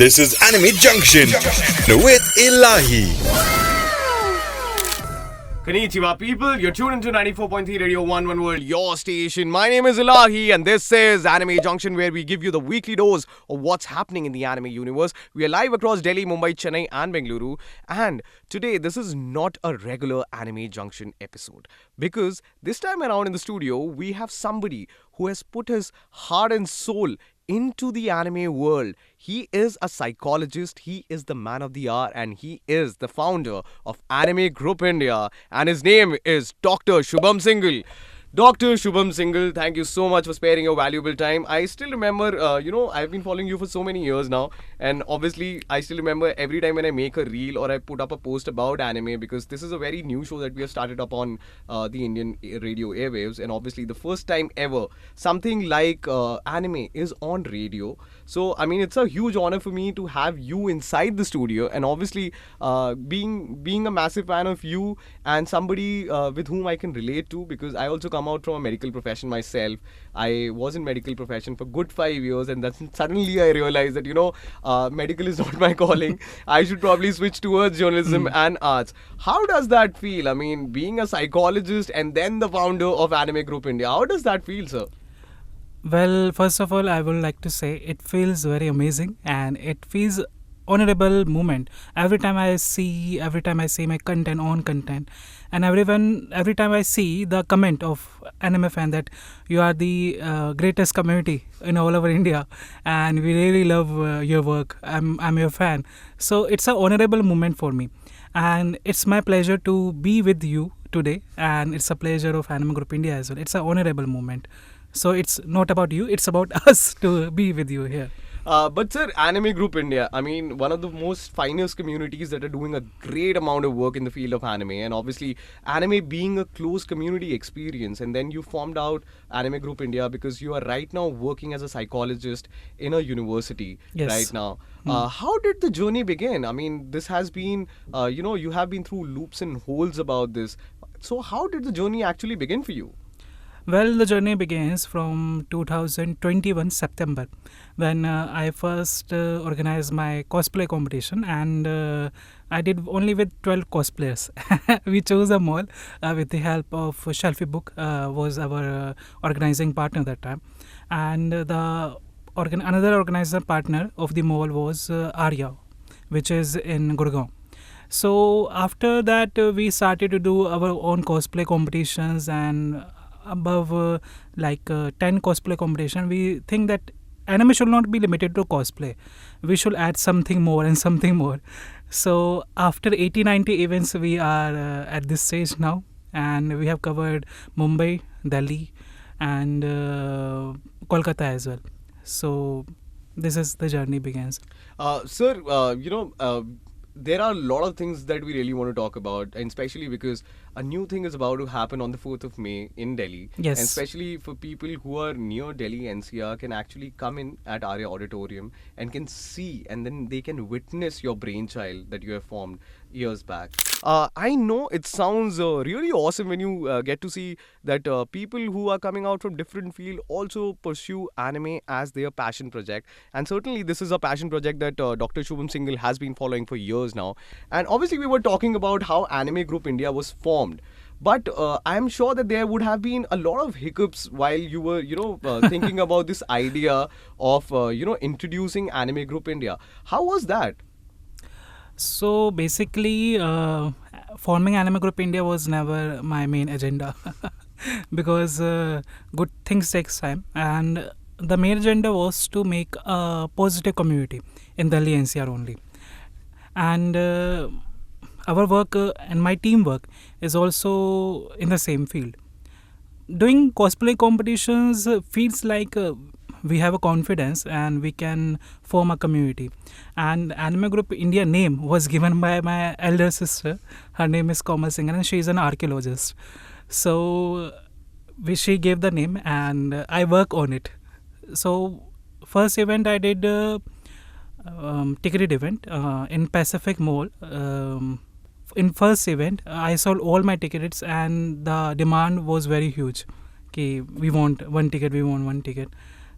This is Anime Junction with Ilahi. Konnichiwa people, you're tuned into 94.3 Radio 1 World, your station. My name is Ilahi and this is Anime Junction, where we give you the weekly dose of what's happening in the anime universe. We are live across Delhi, Mumbai, Chennai and Bengaluru. And today this is not a regular Anime Junction episode, because this time around in the studio we have somebody who has put his heart and soul into the anime world. He is a psychologist, he is the man of the hour, and he is the founder of Anime Group India, and his name is Dr. Shubham Singhal. Dr. Shubham Singhal, thank you so much for sparing your valuable time. I still remember, I've been following you for so many years now, and obviously I still remember every time when I make a reel or I put up a post about anime, because this is a very new show that we have started up on the Indian radio airwaves, and obviously the first time ever something like anime is on radio. So I mean, it's a huge honor for me to have you inside the studio, and obviously being a massive fan of you and somebody with whom I can relate to, because I also come out from a medical profession myself. I was in medical profession for good 5 years, and then suddenly I realized that medical is not my calling. I should probably switch towards journalism and arts. How does that feel? I mean, being a psychologist and then the founder of Anime Group India, how does that feel, sir? Well, first of all, I would like to say it feels very amazing, and it feels honorable moment every time I see my content, and every time I see the comment of anime fan that you are the greatest community in all over India, and we really love your work. I'm your fan. So it's a honorable moment for me, and it's my pleasure to be with you today, and it's a pleasure of Anime Group India as well. It's an honorable moment. So it's not about you, it's about us to be with you here. But sir, Anime Group India, I mean, one of the most finest communities that are doing a great amount of work in the field of anime, and obviously anime being a close community experience, and then you formed out Anime Group India because you are right now working as a psychologist in a university. Yes. Right now. How did the journey begin? I mean, this has been, you have been through loops and holes about this. So how did the journey actually begin for you? Well, the journey begins from 2021 September, when I first organized my cosplay competition, and I did only with 12 cosplayers. We chose them all with the help of Shelfie Book, was our organizing partner that time, and another organizer partner of the mall was Arya, which is in Gurgaon. So after that, we started to do our own cosplay competitions, and above 10 cosplay competition, we think that anime should not be limited to cosplay. We should add something more and something more. So after 80-90 events, we are at this stage now, and we have covered Mumbai, Delhi and Kolkata as well. So this is the journey begins. Sir, there are a lot of things that we really want to talk about, and especially because a new thing is about to happen on the 4th of May in Delhi. Yes. And especially for people who are near Delhi NCR can actually come in at Arya Auditorium and can see, and then they can witness your brainchild that you have formed years back. I know it sounds really awesome when you get to see that people who are coming out from different field also pursue anime as their passion project, and certainly this is a passion project that Dr. Shubham Singhal has been following for years now. And obviously we were talking about how Anime Group India was formed, but I'm sure that there would have been a lot of hiccups while you were thinking about this idea of introducing Anime Group India. How was that? So basically, forming Anime Group India was never my main agenda because good things takes time, and the main agenda was to make a positive community in Delhi NCR only. And our work and my teamwork is also in the same field. Doing cosplay competitions feels like we have a confidence and we can form a community. And Anime Group India name was given by my elder sister. Her name is Shubham Singhal, and she is an archaeologist. So she gave the name, and I work on it. So first event I did ticketed event in Pacific Mall. In first event, I sold all my tickets, and the demand was very huge. Okay, we want one ticket.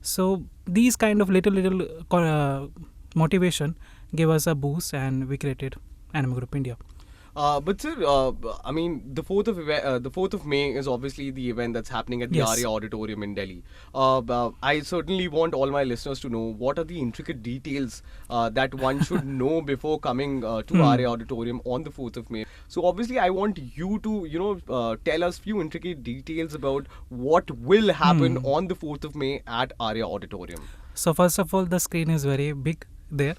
So these kind of little motivation gave us a boost, and we created Anime Group India. But sir, I mean, the 4th of May is obviously the event that's happening at the Yes. Arya Auditorium in Delhi. I certainly want all my listeners to know what are the intricate details that one should know before coming to Arya Auditorium on the 4th of May. So obviously, I want you to tell us few intricate details about what will happen on the 4th of May at Arya Auditorium. So first of all, the screen is very big there,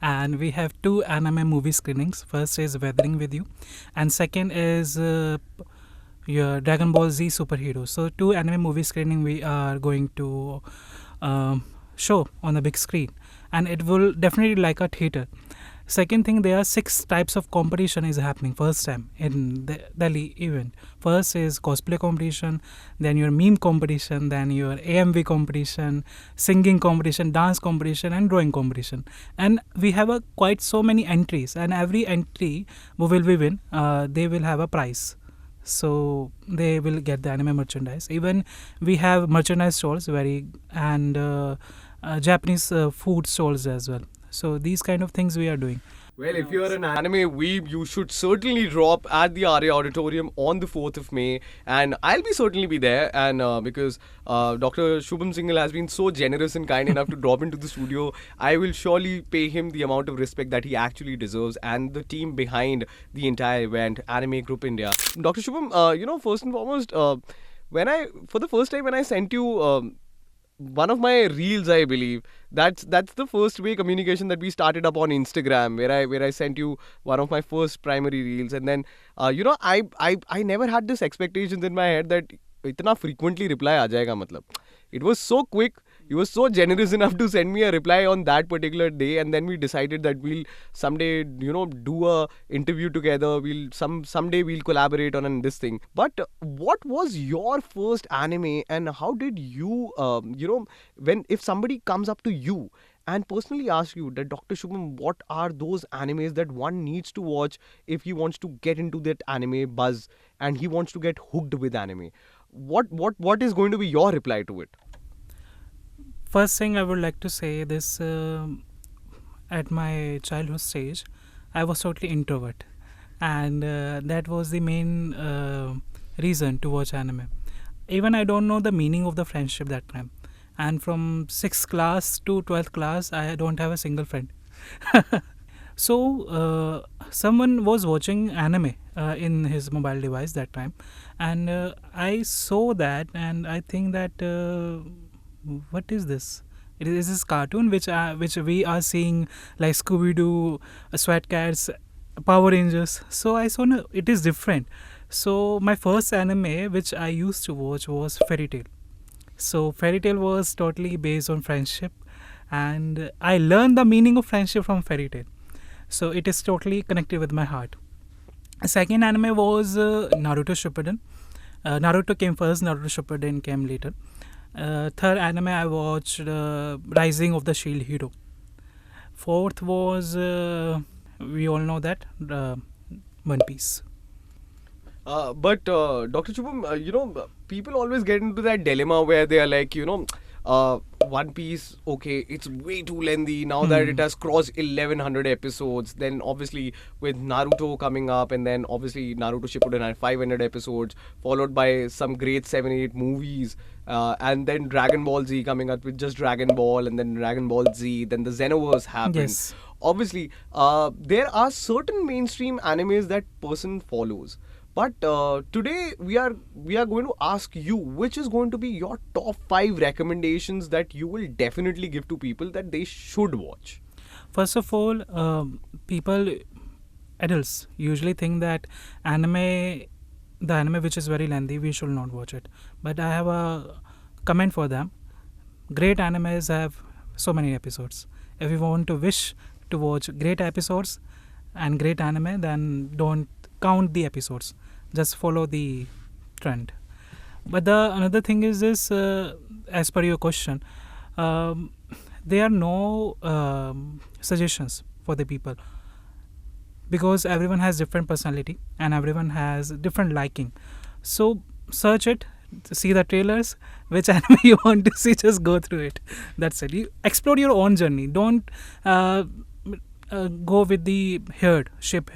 and we have 2 anime movie screenings. First is Weathering with You, and second is your Dragon Ball Z Superhero. So 2 anime movie screening we are going to show on the big screen, and it will definitely like a theater. Second thing, there are 6 types of competition is happening first time in the Delhi event. First is cosplay competition, then your meme competition, then your AMV competition, singing competition, dance competition, and drawing competition. And we have quite so many entries, and every entry who will we win, they will have a prize. So they will get the anime merchandise. Even we have merchandise stalls, and Japanese food stalls as well. So these kind of things we are doing. Well, if you're an anime weeb, you should certainly drop at the Arya Auditorium on the 4th of May. And I'll be certainly be there. And because Dr. Shubham Singhal has been so generous and kind enough to drop into the studio, I will surely pay him the amount of respect that he actually deserves, and the team behind the entire event, Anime Group India. Dr. Shubham, first and foremost, for the first time when I sent you one of my reels, I believe that's the first way communication that we started up on Instagram, where I sent you one of my first primary reels, and then I never had this expectations in my head that itna frequently reply aa jayega. Matlab, it was so quick. You were so generous enough to send me a reply on that particular day, and then we decided that we'll someday, do a interview together. Someday we'll collaborate on this thing. But what was your first anime, and how did you, if somebody comes up to you and personally asks you that, Dr. Shubham, what are those animes that one needs to watch if he wants to get into that anime buzz and he wants to get hooked with anime? What is going to be your reply to it? First thing I would like to say this, at my childhood stage, I was totally introvert, and that was the main reason to watch anime. Even I don't know the meaning of the friendship that time, and from 6th class to 12th class, I don't have a single friend. So someone was watching anime in his mobile device that time, and I saw that, and I think that what is this? It is this cartoon which we are seeing, like Scooby Doo, Sweat Cats, Power Rangers. So I saw, no, it is different. So my first anime which I used to watch was Fairy Tail. So Fairy Tail was totally based on friendship, and I learned the meaning of friendship from Fairy Tail. So it is totally connected with my heart. Second anime was Naruto Shippuden. Naruto came first, Naruto Shippuden came later. Third anime I watched Rising of the Shield Hero. Fourth was, we all know that, One Piece. But Dr. Shubham, people always get into that dilemma where they are like, One Piece, okay, it's way too lengthy now that it has crossed 1100 episodes. Then obviously with Naruto coming up, and then obviously Naruto Shippuden had 500 episodes, followed by some great 7-8 movies, and then Dragon Ball Z coming up with just Dragon Ball, and then Dragon Ball Z, then the Xenoverse happened. Yes. Obviously, there are certain mainstream animes that person follows. But today we are going to ask you which is going to be your top 5 recommendations that you will definitely give to people that they should watch. First of all, adults usually think that the anime which is very lengthy, we should not watch it. But I have a comment for them. Great animes have so many episodes. If you want to wish to watch great episodes and great anime, then don't count the episodes. Just follow the trend. But another thing is this, as per your question, there are no suggestions for the people, because everyone has different personality and everyone has different liking. So search it, see the trailers, which anime you want to see, just go through it. That's it. You explore your own journey. Don't go with the sheep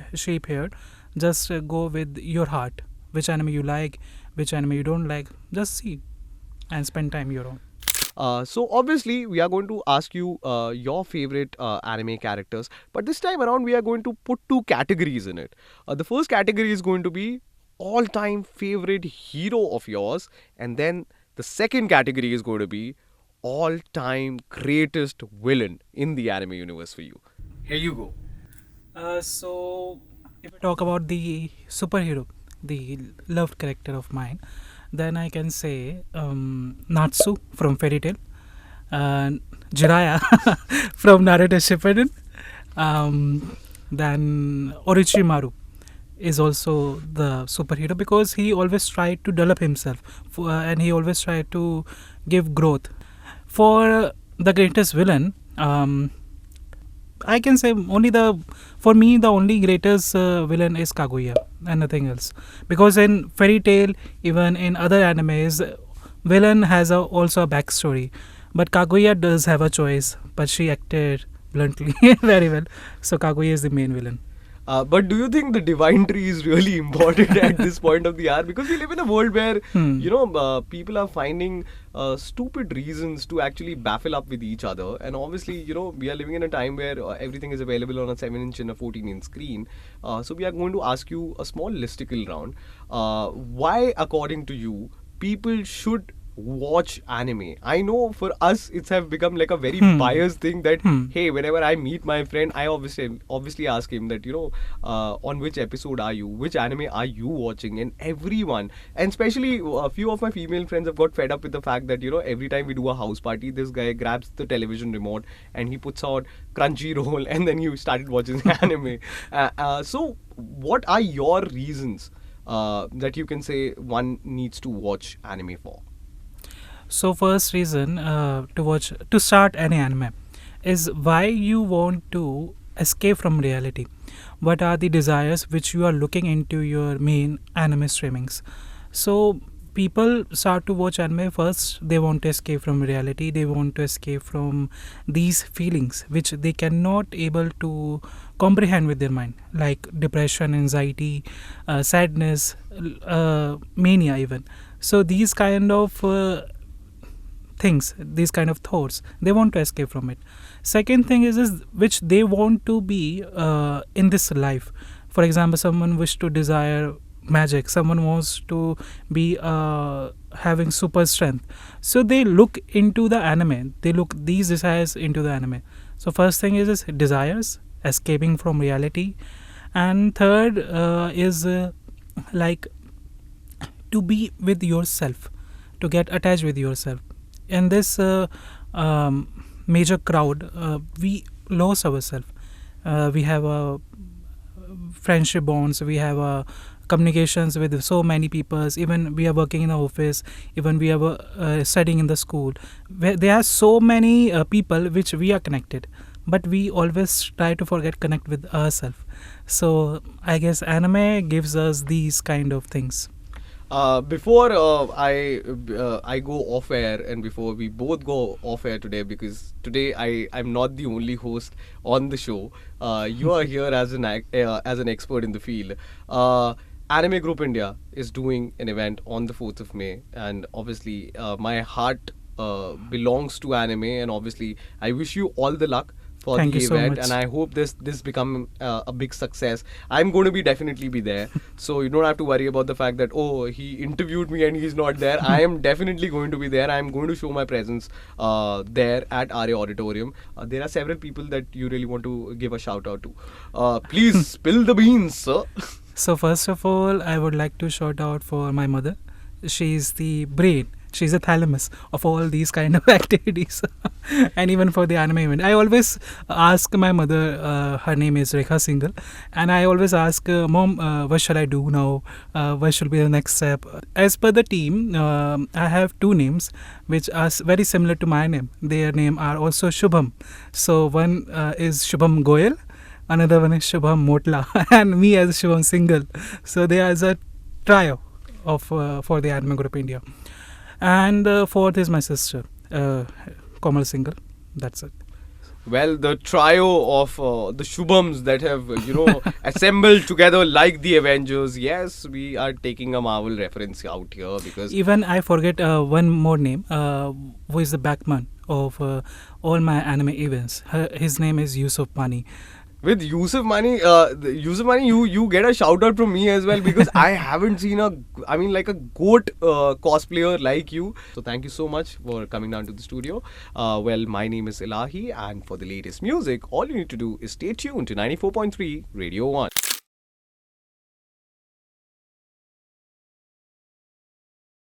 herd. Just go with your heart. Which anime you like, which anime you don't like. Just see and spend time your own. So obviously we are going to ask you your favorite anime characters, but this time around we are going to put two categories in it. The first category is going to be all-time favorite hero of yours, and then the second category is going to be all-time greatest villain in the anime universe for you. Here you go. So, if I talk about the superhero, the loved character of mine, then I can say Natsu from Fairy Tail, Jiraiya from Naruto Shippuden, then Orochimaru is also the superhero because he always tried to develop himself and he always tried to give growth. For the greatest villain, I can say for me the only greatest villain is Kaguya and nothing else, because in Fairy Tail, even in other animes, villain has also a backstory, but Kaguya does have a choice, but she acted bluntly very well, so Kaguya is the main villain. But do you think the divine tree is really important at this point of the hour? Because we live in a world where, people are finding stupid reasons to actually baffle up with each other. And obviously, we are living in a time where everything is available on a 7-inch and a 14-inch screen. So we are going to ask you a small listicle round. Why, according to you, people should watch anime? I know for us it's have become like a very biased thing that hey, whenever I meet my friend, I obviously ask him that on which episode are you, which anime are you watching, and everyone, and especially a few of my female friends have got fed up with the fact that every time we do a house party, this guy grabs the television remote and he puts out Crunchyroll and then he started watching anime. So what are your reasons that you can say one needs to watch anime for? So first reason to start any anime is why you want to escape from reality. What are the desires which you are looking into your main anime streamings? So people start to watch anime first. They want to escape from reality. They want to escape from these feelings which they cannot able to comprehend with their mind, like depression, anxiety, sadness, mania even. So these kind of things, these kind of thoughts, they want to escape from it. Second thing is which they want to be in this life. For example, someone wish to desire magic, someone wants to be having super strength, so they look into the anime, they look these desires into the anime. So first thing is desires, escaping from reality, and third is like to be with yourself, to get attached with yourself. In this major crowd, we lose ourselves. We have friendship bonds, we have communications with so many people. Even we are working in the office, even we are studying in the school. There are so many people which we are connected, but we always try to connect with ourselves. So I guess anime gives us these kind of things. Before I go off air, and before we both go off air today, because today I'm not the only host on the show. You are here as an expert in the field. Anime Group India is doing an event on the 4th of May, and obviously my heart belongs to anime, and obviously I wish you all the luck for Thank the you so event, much. and I hope this become a big success. I'm going to definitely be there, so you don't have to worry about the fact that he interviewed me and he's not there. I am definitely going to be there. I'm going to show my presence there at RA Auditorium. There are several people that you really want to give a shout out to. Please spill the beans, sir. So first of all, I would like to shout out for my mother. She's the brain, she's the thalamus of all these kind of activities. And even for the anime event, I always ask my mother, her name is Rekha Singhal, and I always ask, Mom, what shall I do now? What should be the next step? As per the team, I have two names which are very similar to my name. Their name are also Shubham. So one is Shubham Goyal, another one is Shubham Motla, and me as Shubham Singhal. So they are as a trio. of for the Anime Group India, and fourth is my sister, Shubham Singhal. That's it. Well, the trio of the Shubhams that have, assembled together like the Avengers. Yes, we are taking a Marvel reference out here because Even I forget one more name. Who is the backman of all my anime events? His name is Yusuf Mani. with Yusuf Mani, you get a shout out from me as well because I haven't seen a goat cosplayer like you. So thank you so much for coming down to the studio. Well, my name is Ilahi, and for the latest music, all you need to do is stay tuned to 94.3 Radio 1.